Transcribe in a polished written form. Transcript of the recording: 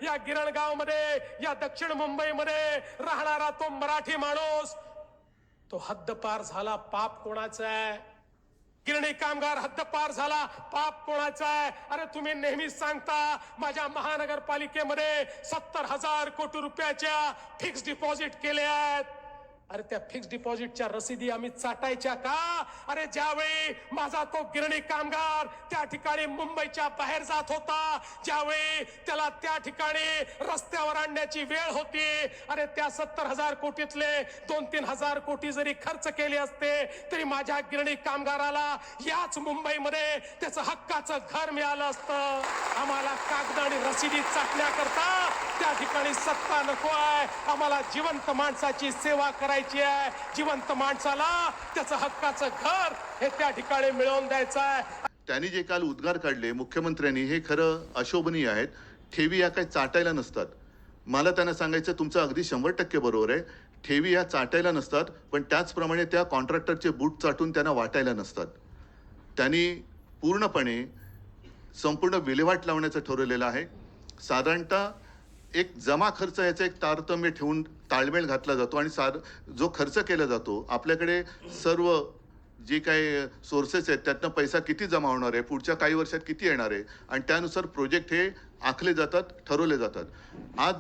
या गिरणगाव मध्ये, या दक्षिण मुंबईमध्ये राहणारा तो मराठी माणूस, तो हद्दपार झाला. पाप कोणाचा आहे? गिरणी कामगार हद्दपार झाला. पाप कोणाचा आहे? अरे तुम्ही नेहमीच सांगता माझ्या महानगरपालिकेमध्ये 70,000 कोटी रुपयाच्या फिक्स डिपॉझिट केले आहेत. अरे त्या फिक्स डिपॉझिटच्या रसीदी आम्ही चाटायच्या का? अरे ज्यावेळी माझा तो गिरणी कामगार त्या ठिकाणी मुंबईच्या बाहेर जात होता, ज्यावेळी त्याला त्या ठिकाणी रस्त्यावर आणण्याची वेळ होती, अरे त्या 70,000 कोटीतले 2-3 हजार कोटी जरी खर्च केले असते तरी माझ्या गिरणी कामगाराला याच मुंबईमध्ये त्याचं हक्काचं घर मिळालं असतं. आम्हाला कागद आणि रसीदी चाटण्याकरता त्या ठिकाणी सत्ता नको आहे. आम्हाला जिवंत माणसाची सेवा करायची आहे. जिवंत माणसाला त्याचं हक्काचं घर हे त्या ठिकाणी मिळवून द्यायचं आहे. त्यांनी जे काल उद्गार काढले मुख्यमंत्र्यांनी हे खरं अशोभनीय आहेत. ठेवी या काही चाटायला नसतात. मला त्यांना सांगायचं तुमचं अगदी 100% बरोबर आहे. ठेवी या चाटायला नसतात, पण त्याचप्रमाणे त्या कॉन्ट्रॅक्टरचे बूट चाटून त्यांना वाटायला नसतात. त्यांनी पूर्णपणे संपूर्ण विल्हेवाट लावण्याचं ठरवलेलं आहे. साधारणतः एक जमा खर्च याचा एक तारतम्य ठेवून ताळमेळ घातला जातो आणि जो खर्च केला जातो आपल्याकडे सर्व जे काही सोर्सेस आहेत त्यातनं पैसा किती जमा होणार आहे, पुढच्या काही वर्षात किती येणार आहे आणि त्यानुसार प्रोजेक्ट हे आखले जातात, ठरवले जातात. आज